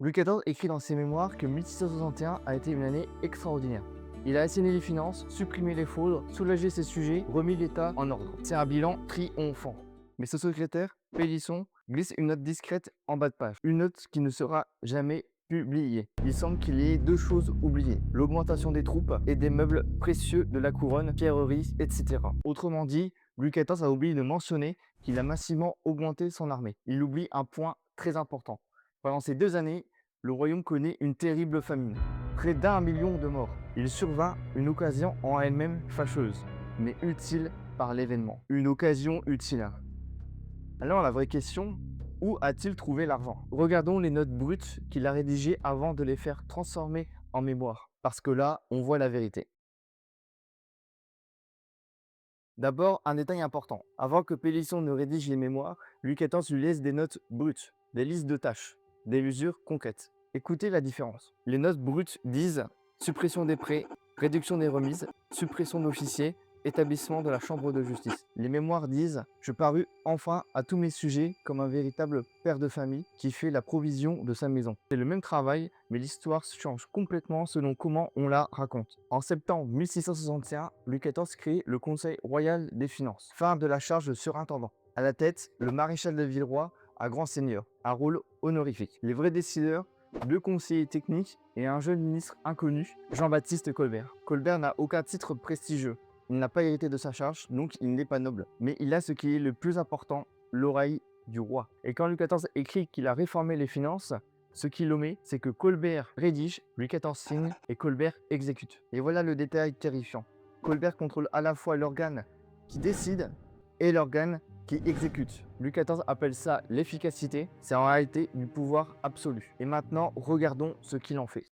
Louis XIV écrit dans ses mémoires que 1661 a été une année extraordinaire. Il a assaini les finances, supprimé les fraudes, soulagé ses sujets, remis l'État en ordre. C'est un bilan triomphant. Mais ce secrétaire, Pélisson, glisse une note discrète en bas de page. Une note qui ne sera jamais publiée. Il semble qu'il y ait deux choses oubliées. L'augmentation des troupes et des meubles précieux de la couronne, pierreries, etc. Autrement dit, Louis XIV a oublié de mentionner qu'il a massivement augmenté son armée. Il oublie un point très important. Pendant ces 2 années, le royaume connaît une terrible famine. Près d'1 million de morts. Il survint une occasion en elle-même fâcheuse, mais utile par l'événement. Une occasion utile. Alors la vraie question, où a-t-il trouvé l'argent? Regardons les notes brutes qu'il a rédigées avant de les faire transformer en mémoire, parce que là, on voit la vérité. D'abord, un détail important. Avant que Pélisson ne rédige les mémoires, Louis XIV lui laisse des notes brutes, des listes de tâches, des mesures concrètes. Écoutez la différence. Les notes brutes disent suppression des prêts, réduction des remises, suppression d'officiers, établissement de la chambre de justice. Les mémoires disent je parus enfin à tous mes sujets comme un véritable père de famille qui fait la provision de sa maison. C'est le même travail, mais l'histoire change complètement selon comment on la raconte. En septembre 1661, Louis XIV crée le Conseil royal des finances, fin de la charge de surintendant. À la tête, le maréchal de Villeroy, un grand seigneur, un rôle honorifique. Les vrais décideurs, deux conseillers techniques et un jeune ministre inconnu, Jean-Baptiste Colbert. Colbert n'a aucun titre prestigieux. Il n'a pas hérité de sa charge, donc il n'est pas noble. Mais il a ce qui est le plus important, l'oreille du roi. Et quand Louis XIV écrit qu'il a réformé les finances, ce qu'il omet, c'est que Colbert rédige, Louis XIV signe et Colbert exécute. Et voilà le détail terrifiant. Colbert contrôle à la fois l'organe qui décide et l'organe qui exécute. Louis XIV appelle ça l'efficacité, c'est en réalité du pouvoir absolu. Et maintenant, regardons ce qu'il en fait.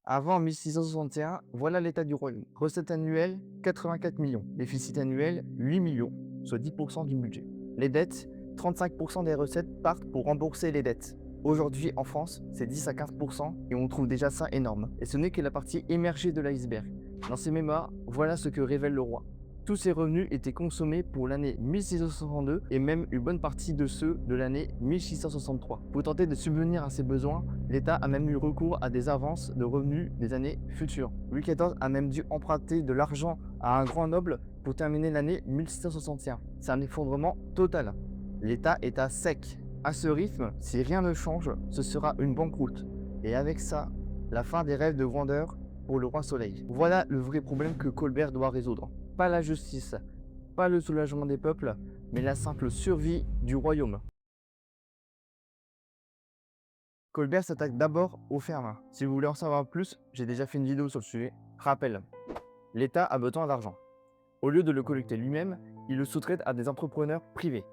Avant 1661, voilà l'état du royaume. Recettes annuelles, 84 millions. Déficit annuel, 8 millions, soit 10% du budget. Les dettes, 35% des recettes partent pour rembourser les dettes. Aujourd'hui, en France, c'est 10 à 15% et on trouve déjà ça énorme. Et ce n'est que la partie émergée de l'iceberg. Dans ses mémoires, voilà ce que révèle le roi. Tous ces revenus étaient consommés pour l'année 1662 et même une bonne partie de ceux de l'année 1663. Pour tenter de subvenir à ses besoins, l'État a même eu recours à des avances de revenus des années futures. Louis XIV a même dû emprunter de l'argent à un grand noble pour terminer l'année 1661. C'est un effondrement total. L'État est à sec. À ce rythme, si rien ne change, ce sera une banqueroute. Et avec ça, la fin des rêves de grandeur pour le roi Soleil. Voilà le vrai problème que Colbert doit résoudre. Pas la justice, pas le soulagement des peuples, mais la simple survie du royaume. Colbert s'attaque d'abord aux fermes. Si vous voulez en savoir plus, j'ai déjà fait une vidéo sur le sujet. Rappel, l'État a besoin d'argent. Au lieu de le collecter lui-même, il le sous-traite à des entrepreneurs privés,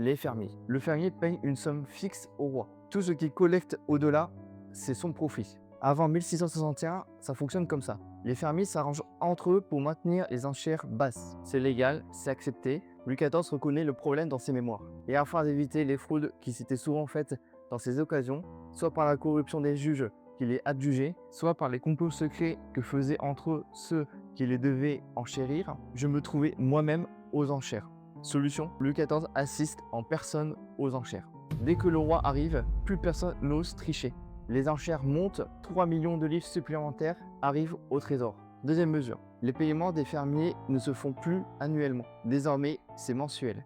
les fermiers. Le fermier paye une somme fixe au roi. Tout ce qu'il collecte au-delà, c'est son profit. Avant 1661, ça fonctionne comme ça. Les fermiers s'arrangent entre eux pour maintenir les enchères basses. C'est légal, c'est accepté. Louis XIV reconnaît le problème dans ses mémoires. Et afin d'éviter les fraudes qui s'étaient souvent faites dans ces occasions, soit par la corruption des juges qui les adjugeaient, soit par les complots secrets que faisaient entre eux ceux qui les devaient enchérir, je me trouvais moi-même aux enchères. Solution, Louis XIV assiste en personne aux enchères. Dès que le roi arrive, plus personne n'ose tricher. Les enchères montent, 3 millions de livres supplémentaires arrivent au trésor. Deuxième mesure, les paiements des fermiers ne se font plus annuellement. Désormais, c'est mensuel.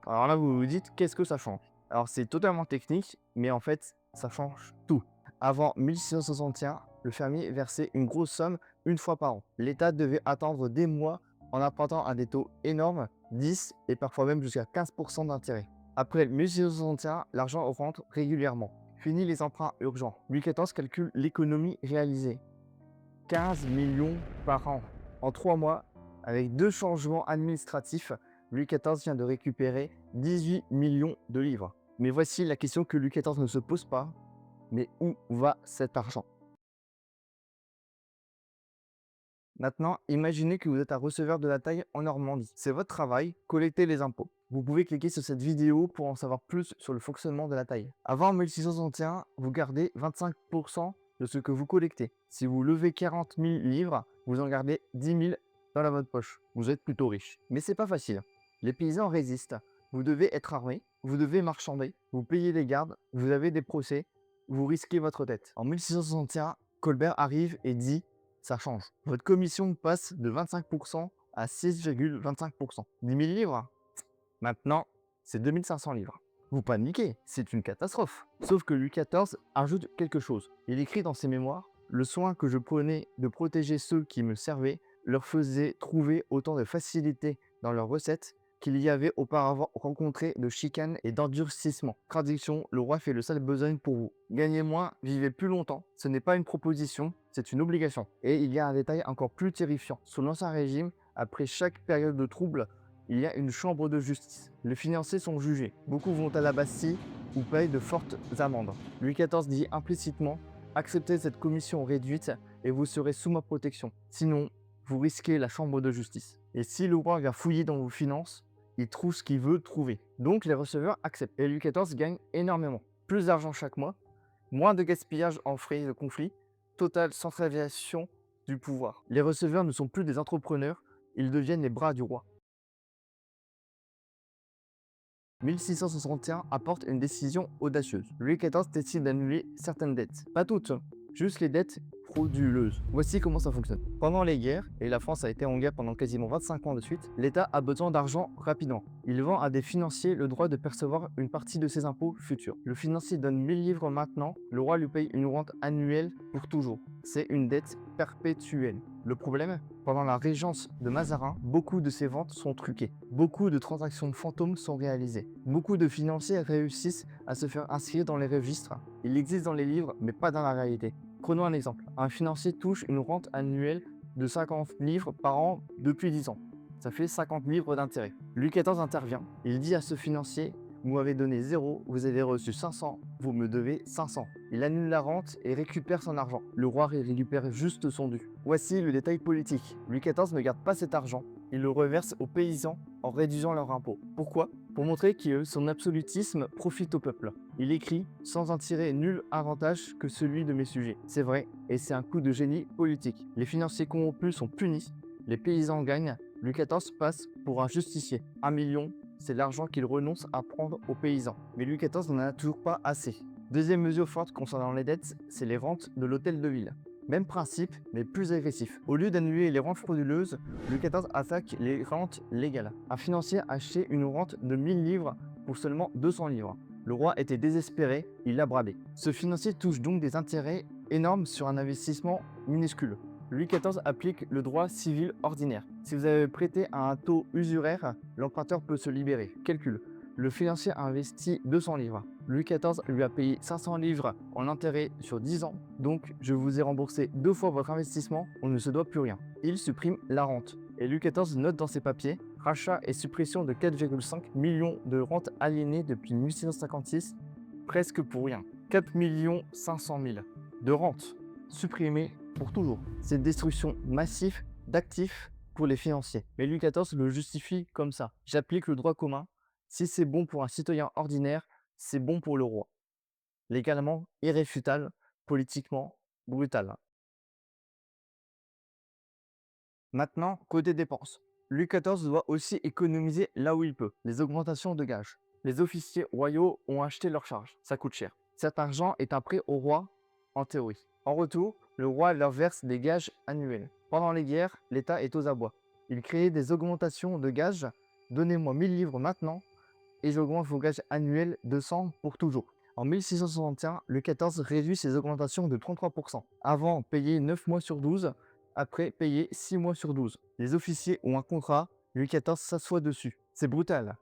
Alors là, vous vous dites, qu'est-ce que ça change? Alors c'est totalement technique, mais en fait, ça change tout. Avant 1661, le fermier versait une grosse somme une fois par an. L'État devait attendre des mois en empruntant à des taux énormes, 10 et parfois même jusqu'à 15% d'intérêt. Après 1661, l'argent rentre régulièrement. Fini les emprunts urgents. Louis XIV calcule l'économie réalisée. 15 millions par an. En 3 mois, avec 2 changements administratifs, Louis XIV vient de récupérer 18 millions de livres. Mais voici la question que Louis XIV ne se pose pas. Mais où va cet argent? Maintenant, imaginez que vous êtes un receveur de la taille en Normandie. C'est votre travail, collecter les impôts. Vous pouvez cliquer sur cette vidéo pour en savoir plus sur le fonctionnement de la taille. Avant 1661, vous gardez 25% de ce que vous collectez. Si vous levez 40 000 livres, vous en gardez 10 000 dans votre poche. Vous êtes plutôt riche. Mais c'est pas facile. Les paysans résistent. Vous devez être armé. vous devez marchander, vous payez les gardes, vous avez des procès, vous risquez votre tête. En 1661, Colbert arrive et dit « ça change ». Votre commission passe de 25% à 6,25%. 10 000 livres? Maintenant, c'est 2500 livres. Vous paniquez, c'est une catastrophe. Sauf que Louis XIV ajoute quelque chose. Il écrit dans ses mémoires « Le soin que je prenais de protéger ceux qui me servaient leur faisait trouver autant de facilité dans leurs recettes qu'il y avait auparavant rencontré de chicanes et d'endurcissements. Traduction, le roi fait le sale besogne pour vous. Gagnez moins, vivez plus longtemps. Ce n'est pas une proposition, c'est une obligation. Et il y a un détail encore plus terrifiant. Sous l'Ancien Régime, après chaque période de trouble, il y a une chambre de justice. Les financiers sont jugés. Beaucoup vont à la Bastille ou payent de fortes amendes. Louis XIV dit implicitement « Acceptez cette commission réduite et vous serez sous ma protection. Sinon, vous risquez la chambre de justice. » Et si le roi vient fouiller dans vos finances, il trouve ce qu'il veut trouver. Donc les receveurs acceptent. Et Louis XIV gagne énormément. Plus d'argent chaque mois, moins de gaspillage en frais de conflit, totale centralisation du pouvoir. Les receveurs ne sont plus des entrepreneurs, ils deviennent les bras du roi. 1661 apporte une décision audacieuse. Louis XIV décide d'annuler certaines dettes. Pas toutes, juste les dettes frauduleuses. Voici comment ça fonctionne. Pendant les guerres, et la France a été en guerre pendant quasiment 25 ans de suite, l'État a besoin d'argent rapidement. Il vend à des financiers le droit de percevoir une partie de ses impôts futurs. Le financier donne 1000 livres maintenant, le roi lui paye une rente annuelle pour toujours. C'est une dette perpétuelle. Le problème, pendant la régence de Mazarin, beaucoup de ces ventes sont truquées. Beaucoup de transactions fantômes sont réalisées. Beaucoup de financiers réussissent à se faire inscrire dans les registres. Il existe dans les livres, mais pas dans la réalité. Prenons un exemple. Un financier touche une rente annuelle de 50 livres par an depuis 10 ans. Ça fait 50 livres d'intérêt. Louis XIV intervient. Il dit à ce financier « Vous m'avez donné 0, vous avez reçu 500, vous me devez 500. » Il annule la rente et récupère son argent. Le roi récupère juste son dû. Voici le détail politique. Louis XIV ne garde pas cet argent. Il le reverse aux paysans en réduisant leurs impôts. Pourquoi? Pour montrer que son absolutisme profite au peuple. Il écrit « Sans en tirer nul avantage que celui de mes sujets ». C'est vrai, et c'est un coup de génie politique. Les financiers corrompus sont punis, les paysans gagnent. Louis XIV passe pour un justicier. 1 million, c'est l'argent qu'il renonce à prendre aux paysans. Mais Louis XIV n'en a toujours pas assez. Deuxième mesure forte concernant les dettes, c'est les rentes de l'hôtel de ville. Même principe, mais plus agressif. Au lieu d'annuler les rentes frauduleuses, Louis XIV attaque les rentes légales. Un financier a acheté une rente de 1000 livres pour seulement 200 livres. Le roi était désespéré, il l'a bradé. Ce financier touche donc des intérêts énormes sur un investissement minuscule. Louis XIV applique le droit civil ordinaire. Si vous avez prêté à un taux usuraire, l'emprunteur peut se libérer. Calcul. Le financier a investi 200 livres. Louis XIV lui a payé 500 livres en intérêt sur 10 ans. Donc, je vous ai remboursé 2 fois votre investissement, on ne se doit plus rien. Il supprime la rente. Et Louis XIV note dans ses papiers « Rachat et suppression de 4,5 millions de rentes aliénées depuis 1656, presque pour rien. 4 500 000 de rentes supprimées pour toujours. C'est une destruction massive d'actifs pour les financiers. Mais Louis XIV le justifie comme ça. J'applique le droit commun. Si c'est bon pour un citoyen ordinaire, c'est bon pour le roi. Légalement irréfutable, politiquement brutal. Maintenant, côté dépenses. Louis XIV doit aussi économiser là où il peut. Les augmentations de gages. Les officiers royaux ont acheté leurs charges. Ça coûte cher. Cet argent est un prêt au roi, en théorie. En retour, le roi leur verse des gages annuels. Pendant les guerres, l'État est aux abois. Il crée des augmentations de gages. Donnez-moi 1000 livres maintenant et j'augmente vos gages annuels de 100 pour toujours. En 1661, Louis XIV réduit ses augmentations de 33%. Avant, payer 9 mois sur 12, après, payer 6 mois sur 12. Les officiers ont un contrat, Louis XIV s'assoit dessus. C'est brutal.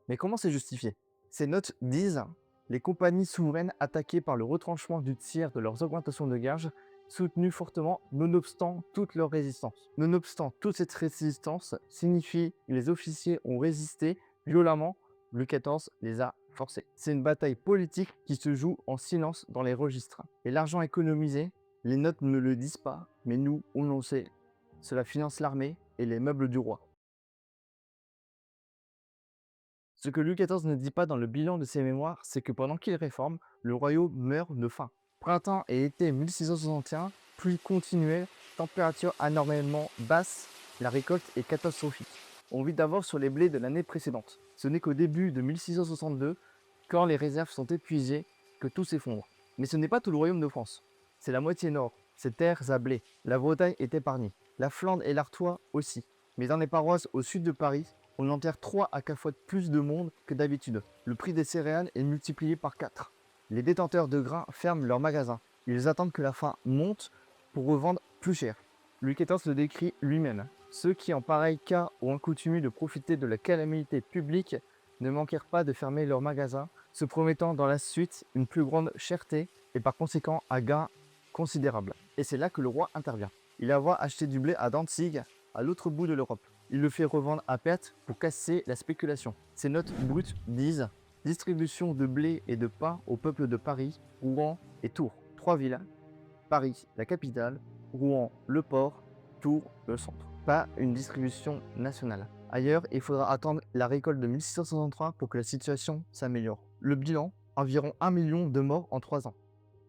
Mais comment c'est justifié? Ces notes disent « Les compagnies souveraines attaquées par le retranchement du tiers de leurs augmentations de gages, soutenues fortement nonobstant toute leur résistance. » Nonobstant toute cette résistance signifie que les officiers ont résisté violemment. Louis XIV les a forcés. C'est une bataille politique qui se joue en silence dans les registres. Et l'argent économisé, les notes ne le disent pas, mais nous, on le sait. Cela finance l'armée et les meubles du roi. Ce que Louis XIV ne dit pas dans le bilan de ses mémoires, c'est que pendant qu'il réforme, le royaume meurt de faim. Printemps et été 1661, pluie continuelle, température anormalement basse, la récolte est catastrophique. On vit d'abord sur les blés de l'année précédente. Ce n'est qu'au début de 1662 quand les réserves sont épuisées, que tout s'effondre. Mais ce n'est pas tout le royaume de France. C'est la moitié nord, c'est terres à blé. La Bretagne est épargnée. La Flandre et l'Artois aussi. Mais dans les paroisses au sud de Paris, on enterre 3 à 4 fois plus de monde que d'habitude. Le prix des céréales est multiplié par 4. Les détenteurs de grains ferment leurs magasins. Ils attendent que la faim monte pour revendre plus cher. Louis XIV le décrit lui-même. Ceux qui, en pareil cas, ont accoutumé de profiter de la calamité publique ne manquèrent pas de fermer leurs magasins, se promettant dans la suite une plus grande cherté et par conséquent un gain considérable. Et c'est là que le roi intervient. Il envoie acheter du blé à Danzig, à l'autre bout de l'Europe. Il le fait revendre à perte pour casser la spéculation. Ces notes brutes disent distribution de blé et de pain au peuple de Paris, Rouen et Tours. 3 villes. Paris, la capitale, Rouen, le port, Tours, le centre. Pas une distribution nationale. Ailleurs, il faudra attendre la récolte de 1663 pour que la situation s'améliore. Le bilan, environ 1 million de morts en 3 ans.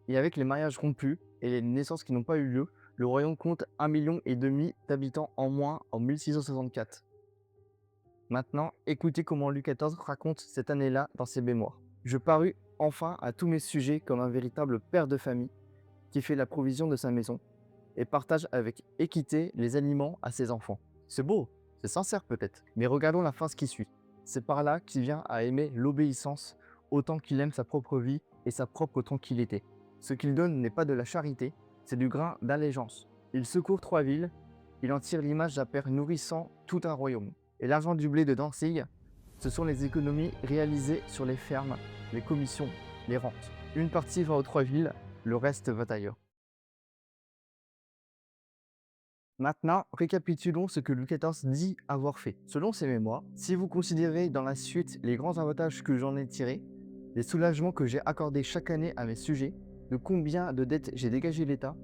Et avec les mariages rompus et les naissances qui n'ont pas eu lieu, le royaume compte 1,5 million d'habitants en moins en 1664. Maintenant, écoutez comment Louis XIV raconte cette année-là dans ses mémoires. Je parus enfin à tous mes sujets comme un véritable père de famille qui fait la provision de sa maison et partage avec équité les aliments à ses enfants. C'est beau, c'est sincère peut-être, mais regardons la phrase qui suit. C'est par là qu'il vient à aimer l'obéissance autant qu'il aime sa propre vie et sa propre tranquillité. Ce qu'il donne n'est pas de la charité, c'est du grain d'allégeance. Il secourt 3 villes, il en tire l'image d'un père nourrissant tout un royaume. Et l'argent du blé de Danzig, ce sont les économies réalisées sur les fermes, les commissions, les rentes. Une partie va aux 3 villes, le reste va ailleurs. Maintenant, récapitulons ce que Louis XIV dit avoir fait. Selon ses mémoires, si vous considérez dans la suite les grands avantages que j'en ai tirés, les soulagements que j'ai accordés chaque année à mes sujets, de combien de dettes j'ai dégagé l'État,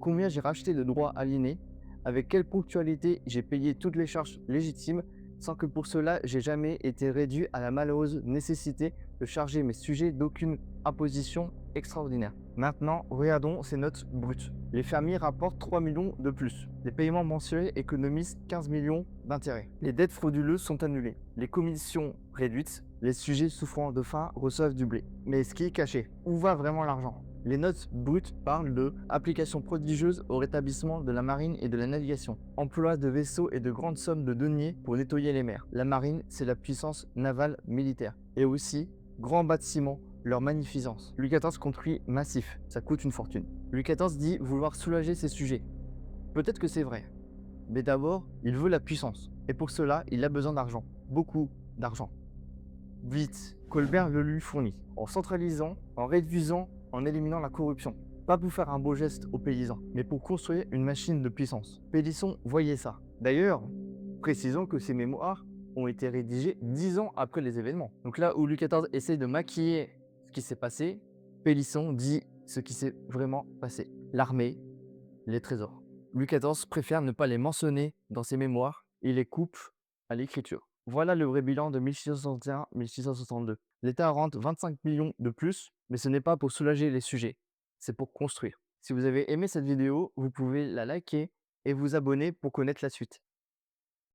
combien j'ai racheté de droits aliénés, avec quelle ponctualité j'ai payé toutes les charges légitimes, sans que pour cela j'ai jamais été réduit à la malheureuse nécessité de charger mes sujets d'aucune imposition extraordinaire. Maintenant, regardons ces notes brutes. Les fermiers rapportent 3 millions de plus. Les paiements mensuels économisent 15 millions d'intérêts. Les dettes frauduleuses sont annulées. Les commissions réduites. Les sujets souffrant de faim reçoivent du blé. Mais ce qui est caché, où va vraiment l'argent? Les notes brutes parlent de application prodigieuse au rétablissement de la marine et de la navigation, emploi de vaisseaux et de grandes sommes de deniers pour nettoyer les mers. La marine, c'est la puissance navale militaire. Et aussi, grands bâtiments, leur magnificence. Louis XIV construit massif, ça coûte une fortune. Louis XIV dit vouloir soulager ses sujets. Peut-être que c'est vrai, mais d'abord, il veut la puissance. Et pour cela, il a besoin d'argent, beaucoup d'argent. Vite, Colbert le lui fournit, en centralisant, en réduisant, en éliminant la corruption. Pas pour faire un beau geste aux paysans, mais pour construire une machine de puissance. Pélisson voyait ça. D'ailleurs, précisons que ces mémoires ont été rédigés 10 ans après les événements. Donc là où Louis XIV essaye de maquiller ce qui s'est passé, Pélisson dit ce qui s'est vraiment passé. L'armée, les trésors. Louis XIV préfère ne pas les mentionner dans ses mémoires et les coupe à l'écriture. Voilà le vrai bilan de 1661-1662. L'État rentre 25 millions de plus, mais ce n'est pas pour soulager les sujets, c'est pour construire. Si vous avez aimé cette vidéo, vous pouvez la liker et vous abonner pour connaître la suite.